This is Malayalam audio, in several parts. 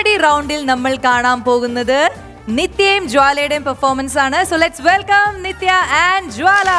കുച്ചിപ്പുടി റൗണ്ടിൽ നമ്മൾ കാണാൻ പോകുന്നത് നിത്യയും ജ്വാലയുടെയും പെർഫോമൻസ് ആണ്. So let's welcome Nithya and Jwala.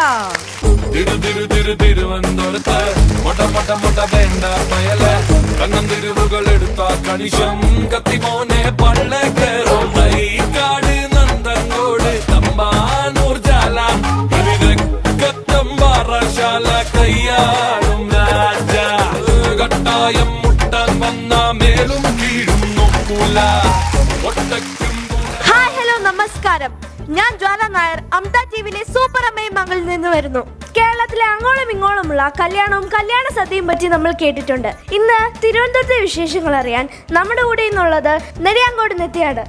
Hi hello നമസ്കാരം. ഞാൻ ജ്വാല നായർ അമൃത ടിവിയിലെ സൂപ്പർ അമ്മയും മകളിൽ നിന്ന് വരുന്നു. കേരളത്തിലെ അങ്ങോളം ഇങ്ങോളമുള്ള കല്യാണവും കല്യാണ സദ്യയും പറ്റി നമ്മൾ കേട്ടിട്ടുണ്ട്. ഇന്ന് തിരുവനന്തപുരത്തെ വിശേഷങ്ങൾ അറിയാൻ നമ്മുടെ കൂടെ ഇന്നുള്ളത് നെടിയാങ്കോട് നിത്യയാണ്.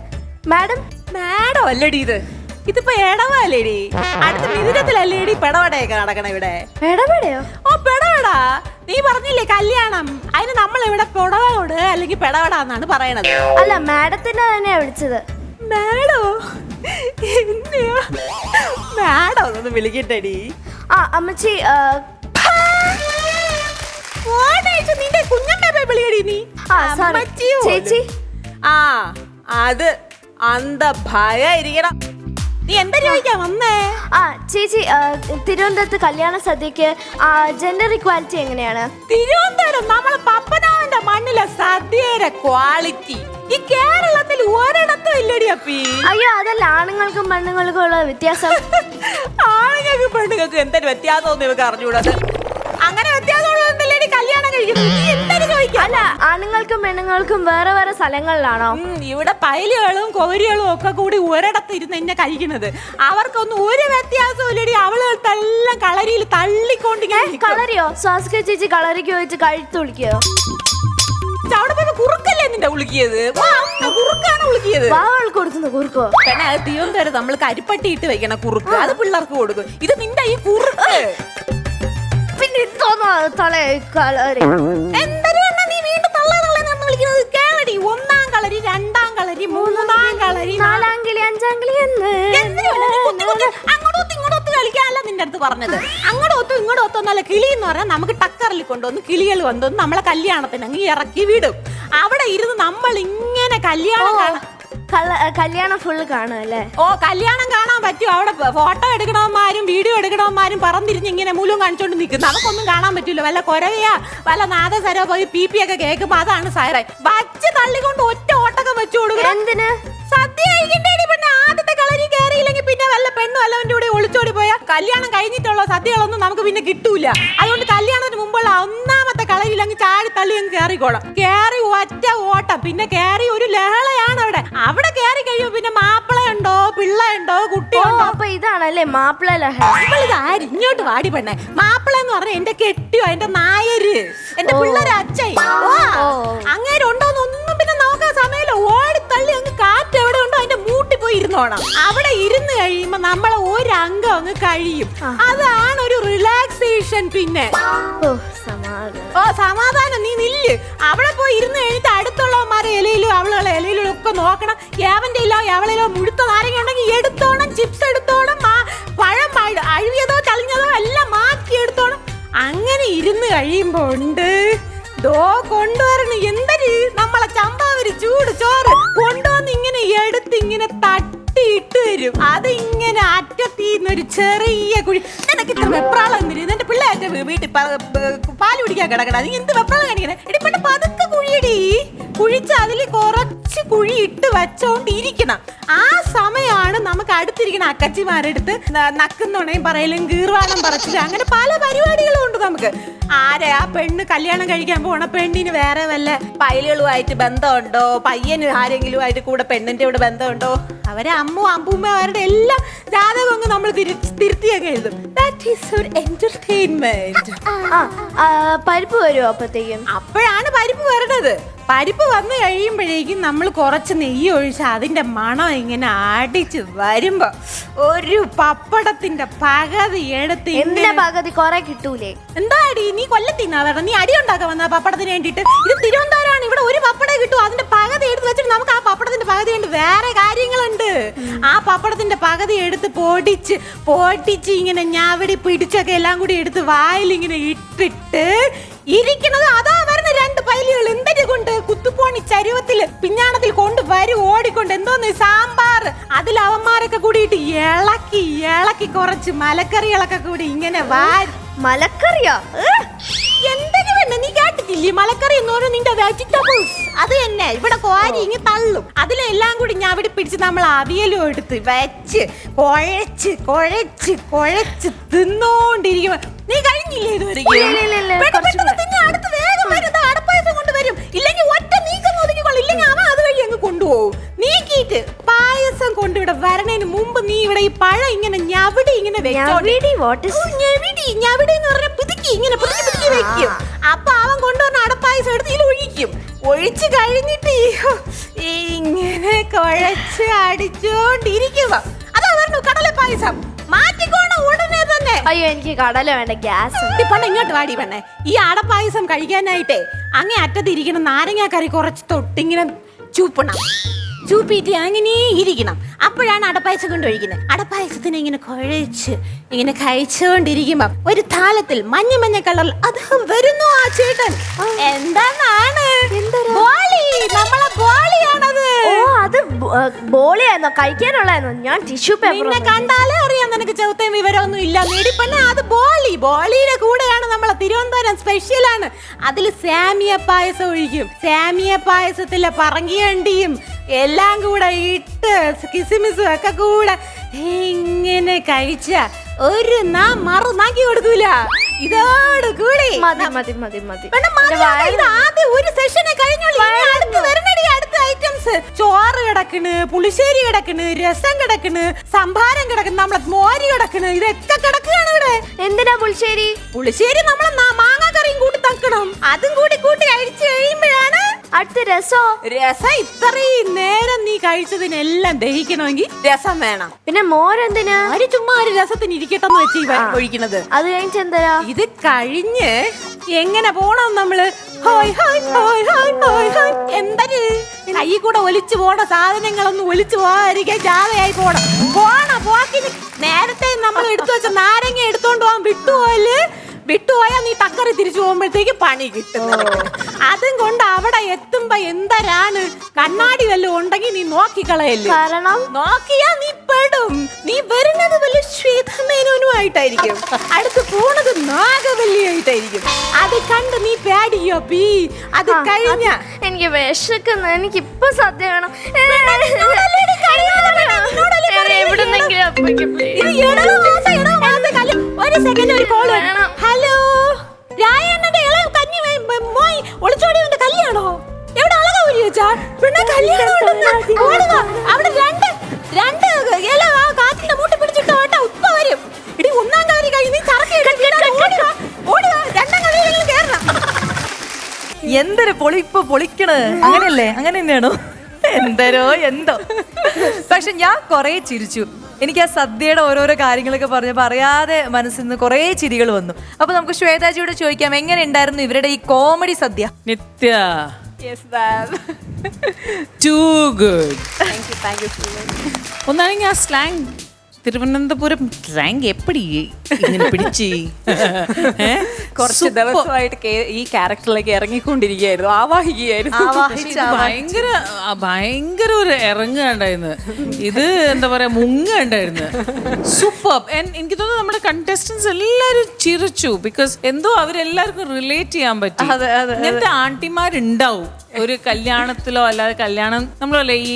മാഡം അല്ലടി ഇതിപ്പോ എടവല്ലേടി, അടുത്ത മിഥുനത്തിലല്ലേടി പെടവടയൊക്കെ നടക്കണ ഇവിടെ. പെടപെടയോ? ഓ പെടവടാ, നീ പറഞ്ഞില്ലേ കല്യാണം, അതിന് നമ്മൾ ഇവിടെ പെടവോട് അല്ലെങ്കിൽ പെടവട എന്നാണ് പറയണത്. അല്ല, മാഡത്തിനെ തന്നെയാ വിളിച്ചത്. മാഡോ? മാഡോ ഒന്ന് വിളിക്കട്ടെടി. അമ്മച്ചി നിന്റെ കുഞ്ഞമ്മ വിളിയടി നീ. ചേച്ചി അത് അന്ത ഭയായിരിക്കണം. നീ എന്താ ചോദിക്കാൻ വന്നേ? ചേച്ചി, തിരുവനന്തപുരത്ത് കല്യാണ സദ്യക്ക് ജെൻഡർ ഇക്വാലിറ്റി എങ്ങനെയാണ്? തിരുവനന്തപുരം നമ്മളെ പപ്പനാവിന്റെ മണ്ണിലെ സദ്യയുടെ ക്വാളിറ്റി ഈ കേരളത്തിൽ ഒരിടത്തും ഇല്ലടി അപ്പി. അയ്യോ, അതല്ല, ആണുങ്ങൾക്കും പെണ്ണുങ്ങൾക്കും ഉള്ള വ്യത്യാസം. ആണുങ്ങൾക്കും പെണ്ണുങ്ങൾക്കും എന്തൊരു വ്യത്യാസം ഇവർക്ക് അറിഞ്ഞൂടത്. അങ്ങനെ വ്യത്യാസമുള്ളതല്ലേ കല്യാണം കഴിക്കുന്നത്? അല്ല, ആണുങ്ങൾക്കും പെണ്ണുങ്ങൾക്കും വേറെ വേറെ സ്ഥലങ്ങളിലാണോ? ഇവിടെ പൈലുകളും കോരികളും ഒക്കെ കൂടി ഒരിടത്ത് ഇരുന്ന് എന്നെ കഴിക്കുന്നത്. അവർക്കൊന്നും ഒരു വ്യത്യാസവും ഇല്ലടി. അവളെല്ലാം കളരിയിൽ തള്ളിക്കൊണ്ട്. കളരിയോ? സ്വാസിക ചേച്ചി കളരിക്ക് വെച്ച് കഴുത്ത് വിളിക്കോ? കുറുക്കല്ലേ നിന്റെ വിളിക്കിയത്? കുറുക്കാണ് വിളിക്കിയത്. കൊടുക്കുന്ന കുറുക്കോ? പിന്നെ അത് തിരുവനന്തപുരം നമ്മൾ കരിപ്പട്ടി ഇട്ട് വെക്കണ കുറുക്ക്, അത് പിള്ളേർക്ക് കൊടുക്കും. ഇത് നിന്റെ ഈ കുറുക്ക് പിന്നെ കളരി ഒന്നാം കളരി, രണ്ടാം കളരി, മൂന്നാം കളരി, നാലാം കിളി, അഞ്ചാം കിളി അങ്ങോട്ടൊത്ത് ഇങ്ങോട്ടൊത്ത് കളിക്കാനല്ല നിന്റെ അടുത്ത് പറഞ്ഞത്. അങ്ങോട്ടൊത്തും ഇങ്ങോട്ടൊത്തും നല്ല കിളി എന്ന് പറഞ്ഞാൽ നമുക്ക് ടക്കറിൽ കൊണ്ടുവന്ന് കിളികൾ കൊണ്ടുവന്ന് നമ്മളെ കല്യാണത്തിന് അങ്ങ് ഇറക്കി വിടും. അവിടെ ഇരുന്ന് നമ്മൾ ഇങ്ങനെ കല്യാണം ഫുള്ള് കാണുമല്ലേ? ഓ, കല്യാണം കാണാൻ പറ്റും. അവിടെ ഫോട്ടോ എടുക്കണവന്മാരും വീഡിയോ എടുക്കണവന്മാരും പറന്നിരിഞ്ഞ് ഇങ്ങനെ മൂലം കാണിച്ചോണ്ട് നിൽക്കുന്നു. നമുക്കൊന്നും കാണാൻ പറ്റൂല. വല്ല കൊരവയാ വല്ല നാദസരോ പോയി പി ഒക്കെ കേൾക്കുമ്പോ അതാണ് സായറായി വച്ച് തള്ളിക്കൊണ്ട് ഒറ്റ ഓട്ടൊക്കെ വെച്ചു കൊടുക്കണം. എന്തിന്? സദ്യ കഴിക്കണ്ടേടി. പിന്നെ ആദ്യത്തെ കളരി കയറിയില്ലെങ്കിൽ പിന്നെ വല്ല പെണ്ണും അല്ലവന്റെ കൂടെ ഒളിച്ചോടി പോയാൽ കല്യാണം കഴിഞ്ഞിട്ടുള്ള സദ്യകളൊന്നും നമുക്ക് പിന്നെ കിട്ടൂല. അതുകൊണ്ട് കല്യാണത്തിന് മുമ്പുള്ള ഒന്നാമത്തെ കളരിയിൽ അങ്ങ് ചാടി തള്ളി അങ്ങ് കയറിക്കോളാം. കയറി ഒറ്റ ഓട്ടം, പിന്നെ കയറി ഒരു ലഹളയാണ് അവിടെ. അവിടെ കയറി കഴിയുമ്പോ പിന്നെ മാപ്പിളയുണ്ടോ പിള്ളയുണ്ടോ കുട്ടിയുണ്ടോ? അപ്പൊ ഇതാണല്ലേ മാപ്പിള ലഹള. ഇതാര് ഇങ്ങോട്ട് വാടി പെണ്ണേ. മാപ്പിള എന്ന് പറഞ്ഞ എന്റെ കെട്ടിയോ, എന്റെ നായര്, എന്റെ പിള്ളേരെ അച്ഛൻ. അങ്ങേര് ഉണ്ടോന്നൊന്നും പിന്നെ നോക്കാൻ സമയമില്ല. ഓടിത്തള്ളി അങ്ങ് കാറ്റ് എവിടെ ഉണ്ടോ അതിന്റെ മൂട്ടി പോയി ഇരുന്നോണം. അവിടെ ഇരുന്ന് കഴിയുമ്പോ നമ്മളെ ഒരു അംഗം അങ്ങ് കഴിയും. അതാണ് ഒരു റിലാക്സേഷൻ. പിന്നെ സമാധാനം. നീ നില്ല്. അവിടെ പോയി ഇരുന്ന് കഴിഞ്ഞിട്ട് അടുത്തുള്ളവന്മാരെ ഇലയിലും അവളുടെ ഇലയിലും ഒക്കെ നോക്കണം. യാവന്റെ ഇല്ല എവളിലോ മുഴുത്ത നാരങ്ങ ഉണ്ടെങ്കിൽ എടുത്തോണം, ചിപ്സ് എടുത്തോണം, പഴം അഴുകിയതോ ചളിഞ്ഞതോ എല്ലാം മാറ്റി എടുത്തോണം. അങ്ങനെ ഇരുന്ന് കഴിയുമ്പോ ഉണ്ട് കൊണ്ടുവരണം. എന്തൊരു നമ്മളെ ചമ്പാവര് ചൂട് ചോറ് കൊണ്ടുവന്ന് ഇങ്ങനെ എടുത്ത് ഇങ്ങനെ തട്ടിയിട്ട് തരും. അതിങ്ങനെ അറ്റത്തീന്നൊരു ചെറിയ കുഴി. നിനക്ക് ഇത്ര വെപ്രാളം എന്തിന്? എന്റെ പിള്ളേർക്ക് വീട്ടിൽ പാല് പിടിക്കാൻ കിടക്കണ. നീ എന്ത് വെപ്രാളം കാണിക്കണേ? എടി പിന്നെ പതുക്കെ കുഴിയടി. കുഴിച്ച് അതിൽ കുറച്ച് കുഴി ഇട്ട് വെച്ചോണ്ടിരിക്കണം. ആ സമയമാണ് നമുക്ക് അടുത്തിരിക്കുന്ന അക്കച്ചിമാരെടുത്ത് നക്കുന്നുണയും പറയലും ഗീർവാണം പറച്ചിലും അങ്ങനെ പല പരിപാടികളും ഉണ്ട് നമുക്ക്. ആ പെണ്ണ് കല്യാണം കഴിക്കാൻ പോണ പെണ്ണിന് വേറെ വല്ല പൈലുകളുമായിട്ട് ബന്ധമുണ്ടോ, പയ്യന് ആരെങ്കിലുമായിട്ട് കൂടെ പെണ്ണിന്റെ കൂടെ ബന്ധമുണ്ടോ, അവരെ അമ്മൂമ്മ അവരുടെ എല്ലാം ജാതകം അങ്ങ് നമ്മൾ തിരുത്തിയൊക്കെ എഴുതും. ദാറ്റ് ഈസ് ഒരു എന്റർടൈൻമെന്റ്. പരിപ്പ് വരുമോ അപ്പത്തേക്കും? അപ്പോഴാണ് പരിപ്പ് വരണത്. പരിപ്പ് വന്നു കഴിയുമ്പോഴേക്കും നമ്മൾ കുറച്ച് നെയ്യ് ഒഴിച്ച് അതിന്റെ മണം ഇങ്ങനെ അടിച്ച് വരുമ്പോ ഒരു പപ്പടത്തിന്റെ പകുതി എടുത്ത്. എന്തിനാ പകുതി? കുറെ കിട്ടൂലേ? എന്താടി നീ കൊല്ലത്തിന്നാ വരണം? നീ അടി ഉണ്ടാക്കാൻ വന്ന പപ്പടത്തിന് വേണ്ടിട്ട്? ഇത് തിരുവനന്തപുരമാണ്. ഇവിടെ ഒരു പപ്പടം കിട്ടും. അതിന്റെ പകുതി എടുത്ത് വെച്ചിട്ട് നമുക്ക് ആ പപ്പടത്തിന്റെ പകുതി കൊണ്ട് വേറെ കാര്യങ്ങളുണ്ട്. ആ പപ്പടത്തിന്റെ പകുതി എടുത്ത് പൊടിച്ച് ഇങ്ങനെ ഞാവടി പിടിച്ചൊക്കെ എല്ലാം കൂടി എടുത്ത് വായിൽ ഇങ്ങനെ ഇട്ടിട്ട് ഇരിക്കുന്നത്. അതാ വരുന്ന രണ്ട് പൈലുകൾ. എന്തൊരു കൊണ്ട് കുത്തുപോണി ചരുവത്തില് പിഞ്ഞാണത്തിൽ കൊണ്ട് എന്തോന്ന് സാമ്പാർ, അതിൽ അവന്മാരൊക്കെ കൂടിയിട്ട് ഇളക്കി ഇളക്കി കുറച്ച് മലക്കറികളൊക്കെ കൂടി ഇങ്ങനെ മലക്കറിയാ? എന്തൊക്കെ വേണ്ട, നീ കേട്ടിട്ടില്ലേ? മലക്കറി എന്ന് പറഞ്ഞാൽ നിന്റെ വെജിറ്റബിൾസ് അത് തന്നെ ഇവിടെ കോരി ഇങ്ങനെ തള്ളും. അതിലെല്ലാം കൂടി ഞാൻ അവിടെ പിടിച്ച് നമ്മൾ അവിയലും എടുത്ത് വെച്ച് കുഴച്ച് കുഴച്ച് കുഴച്ച് തിന്നോണ്ടിരിക്കും. നീ കഴിഞ്ഞില്ലേ ഇതുവരെ? അടുത്ത് വേഗം വരും, അടപ്പായസം കൊണ്ടുവരും. ഇല്ലെങ്കിൽ ഒറ്റ നീക്കം ഒതുക്കിക്കൊള്ളും, ഇല്ലെങ്കിൽ അവൻ അതുവഴി അങ്ങ് കൊണ്ടുപോകും. നീക്കിയിട്ട് പായസം കൊണ്ടിവിടെ വരണേന് മുമ്പ് നീ ഇവിടെ ഈ പഴം ഇങ്ങനെ ഞവിടി ഇങ്ങനെ ഞവിടി എന്ന് പറഞ്ഞാൽ പുതുക്കി ഇങ്ങനെ പുതുക്കി പുതുക്കി വെക്കും. അപ്പൊ അവൻ കൊണ്ടുവന്ന അടപ്പായസം എടുത്ത് ഇതിൽ ഒഴിക്കും. ഒഴിച്ച് കഴിഞ്ഞിട്ട് ഇങ്ങനെ കുഴച്ച് അടിച്ചോണ്ടിരിക്കുക. അതാ പറഞ്ഞു കടല പായസം. മാറ്റിക്കോണ ഉടനെ തന്നെ. അയ്യോ, എനിക്ക് കടല വേണ്ട, ഗ്യാസ്. പെണ്ണ ഇങ്ങോട്ട് വാടി പെണ്ണെ. ഈ അടപ്പായസം കഴിക്കാനായിട്ടേ അങ്ങേ അറ്റത്തിരിക്കണം നാരങ്ങാക്കറി കുറച്ച് തൊട്ടിങ്ങനെ ചൂപ്പിയിട്ട് അങ്ങനെ ഇരിക്കണം. അപ്പോഴാണ് അടപ്പായസം കൊണ്ട് ഒഴിക്കുന്നത്. അടപ്പായസത്തിന് ഇങ്ങനെ കുഴച്ച് ഇങ്ങനെ കഴിച്ചുകൊണ്ടിരിക്കുമ്പോ ഒരു താളത്തിൽ മഞ്ഞ മഞ്ഞ കളറിൽ അദ്ദേഹം വരുന്നു ആ ചേട്ടൻ. എന്താണ്? നമ്മളെ ബോളിയാണത്. ഓ, അത് ബോളിയായിരുന്നോ? കഴിക്കാനുള്ളതായിരുന്നോ? ഞാൻ ടിഷ്യൂ പേപ്പർ. നിന്നെ കണ്ടാലേ അറിയാം നിനക്ക് ചവിട്ടയും വിവരമൊന്നും ഇല്ല. നേടിപ്പന്നെ അത് ബോളിയുടെ കൂടെയാണ് നമ്മളെ തിരുവനന്തപുരം സ്പെഷ്യലാണ്. അതിൽ സാമിയ പായസം ഒഴിക്കും. സാമിയ പായസത്തിലെ പറങ്കിയണ്ടിയും എല്ലാം കൂടെ ഇട്ട് കിസിമിസും ഒക്കെ കൂടെ ഇങ്ങനെ കഴിച്ച ഒരു മറുനാക്കി കൊടുക്കൂല. ഇതോട് കൂടി ഒരു സെഷനെ കഴിഞ്ഞോളൂ. അടുത്ത ഐറ്റംസ് ചോറ് കിടക്കണ്, പുളിശ്ശേരി കിടക്കണ്, രസം കിടക്കണ്, സംഭാരം കിടക്കണ്, നമ്മളെ മോര് കിടക്കണ്. ഇതൊക്കെ കിടക്കുകയാണ് ഇവിടെ. എന്തിനാ പുളിശ്ശേരി? പുളിശ്ശേരി നമ്മളെ മാങ്ങാക്കറിയും കൂട്ടി തക്കണം. അതും കൂട്ടി കഴിച്ചു കഴിയുമ്പോഴാണ് അടുത്ത രസം. ഇത്രയും നേരം നീ കഴിച്ചതിനെല്ലാം ദഹിക്കണമെങ്കിൽ രസം വേണം. പിന്നെ മോരെന്തിനാ? ചുമ്മാ ഒരു രസത്തിന് ഇരിക്കട്ടെന്ന് വെച്ച് ഒഴിക്കണത്. അത് കഴിഞ്ഞ് എന്താ? ഇത് കഴിഞ്ഞ് എങ്ങനെ പോണം നമ്മള്? എന്തൊരു കൈ കൂടെ ഒലിച്ചു പോണ സാധനങ്ങളൊന്നും ഒലിച്ചു പോകാതിരിക്കാൻ ജാഥയായി പോണം. പോക്കിന് നേരത്തെ നമ്മൾ എടുത്തു വെച്ച നാരങ്ങ എടുത്തോണ്ട് പോകാൻ വിട്ടുപോയാ നീ ടക്കറി തിരിച്ചു പോകുമ്പോഴത്തേക്ക് പണി കിട്ടുന്നത്. അതും കൊണ്ട് അവിടെ എത്തുമ്പോ എന്തരാണ് കണ്ണാടി വല്ലതും ഉണ്ടെങ്കിൽ നീ നോക്കിക്കളയല്ലേ. കാരണം നോക്കിയാ നീ പെടും. നീ വരുന്നത് വല്ല ശ്വേതമേനോനുമായിട്ടായിരിക്കും, അടുത്ത് പോണത് നാഗവല്ലിയായിട്ടായിരിക്കും. അത് കണ്ട് നീ പേടിയോ പീ? അത് കഴിഞ്ഞ എനിക്ക് വിശക്കുന്നു, എനിക്ക് ഇപ്പൊ സദ്യ വേണം. ഒരു സെക്കൻഡ് ഒരു കോൾ വേണം. ഹലോ, രായണ്ണന്റെ ഇളയ കഞ്ഞി ഒളിച്ചോടിയവന്റെ കല്യാണോ? എവിടെ അളകാ ഊരി വെച്ചാ? പിന്നെ കല്യാണം അവിടെ രണ്ട് ഇല കാറ്റിന്റെ മൂട്ടി പിടിച്ചിട്ടോ കേട്ടോ. ഉപ്പ വരും. ഇടി ഒന്നാം കാര്യം കഴിഞ്ഞ് നീ ഓടുക. രണ്ടാം കാര്യം കേറണം. എന്തൊരു പൊളിക്കണ്. അങ്ങനെയല്ലേ? അങ്ങനെ തന്നെയാണോ? എന്തോ പക്ഷെ ഞാൻ കൊറേ ചിരിച്ചു. എനിക്ക് ആ സദ്യയുടെ ഓരോരോ കാര്യങ്ങളൊക്കെ പറഞ്ഞപ്പോൾ അറിയാതെ മനസ്സിൽ നിന്ന് കുറേ ചിരികൾ വന്നു. അപ്പൊ നമുക്ക് ശ്വേതാജിയോട് ചോദിക്കാം, എങ്ങനെ ഉണ്ടായിരുന്നു ഇവരുടെ ഈ comedy sadya? Nithya, too good. Thank you so much. ഒന്നാണെങ്കിൽ ആ സ്ലാങ് തിരുവനന്തപുരം സ്ലാങ് എപ്പടി ഇങ്ങനെ പിടിച്ച് കുറച്ച് ദിവസമായിട്ട് ഈ ക്യാരക്ടറിലേക്ക് ഇറങ്ങിക്കൊണ്ടിരിക്കുകയായിരുന്നു, ആവാഹിക്കുകയായിരുന്നു. ഭയങ്കര ഒരു ഇറങ്ങുണ്ടായിരുന്നു. ഇത് എന്താ പറയാ, മുങ്ങുണ്ടായിരുന്നു. സൂപ്പർ. എനിക്ക് തോന്നുന്നു നമ്മുടെ കണ്ടസ്റ്റൻസ് എല്ലാരും ചിരിച്ചു. ബിക്കോസ് എന്തോ അവരെല്ലാവർക്കും റിലേറ്റ് ചെയ്യാൻ പറ്റി. ഇങ്ങനത്തെ ആന്റിമാരുണ്ടാവും ഒരു കല്യാണത്തിലോ അല്ലാതെ കല്യാണം നമ്മളല്ലേ ഈ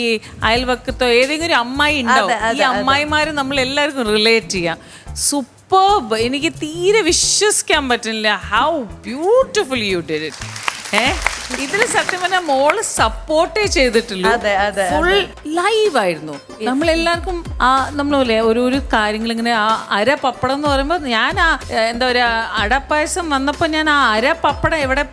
അയൽവക്കത്തോ ഏതെങ്കിലും ഒരു അമ്മായി ഉണ്ടാവും. ഈ അമ്മായിമാര് നമ്മൾ എല്ലാവർക്കും റിലേറ്റ് ചെയ്യാം. സൂപ്പർബ്. എനിക്ക് തീരെ വിശ്വസിക്കാൻ പറ്റുന്നില്ല how beautiful you did it. ഇതില് സത്യം പറഞ്ഞാൽ മോള് സപ്പോർട്ടേ ചെയ്തിട്ടില്ല. ഫുൾ ലൈവ് ആയിരുന്നു. നമ്മളെല്ലാവർക്കും ആ നമ്മളല്ലേ ഒരു കാര്യങ്ങൾ ഇങ്ങനെ ആ അര പപ്പടം എന്ന് പറയുമ്പോൾ ഞാൻ ആ എന്താ പറയാ അടപ്പായസം വന്നപ്പോൾ ഞാൻ ആ അര പപ്പടം എവിടെ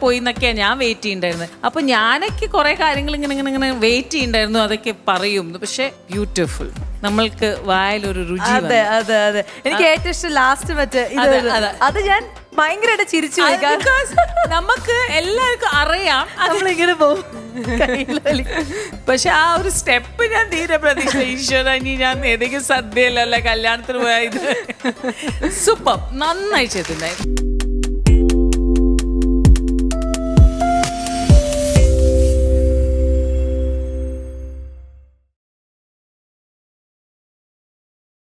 പോയി എന്നൊക്കെയാ ഞാൻ വെയിറ്റ് ചെയ്യണ്ടായിരുന്നത്. അപ്പൊ ഞാനൊക്കെ കുറെ കാര്യങ്ങൾ ഇങ്ങനെ വെയിറ്റ് ചെയ്യണ്ടായിരുന്നു, അതൊക്കെ പറയുന്നു. പക്ഷെ ബ്യൂട്ടിഫുൾ. നമ്മൾക്ക് വായലൊരു രുചി. എനിക്ക് ഏറ്റവും ഇഷ്ടം ലാസ്റ്റ് മറ്റേ അത് ഞാൻ ഭയങ്കരമായിട്ട് ചിരിച്ചു. നമുക്ക് എല്ലാവർക്കും അറിയാം നമ്മളിങ്ങനെ പോകും, പക്ഷെ ആ ഒരു സ്റ്റെപ്പ് ഞാൻ തീരെ പ്രതീക്ഷ. ഈശ്വര, ഇനി ഞാൻ ഏതെങ്കിലും സദ്യയിലല്ല കല്യാണത്തിന് പോയത്. സൂപ്പർ, നന്നായി ചെയ്തിട്ടുണ്ടായിരുന്നു.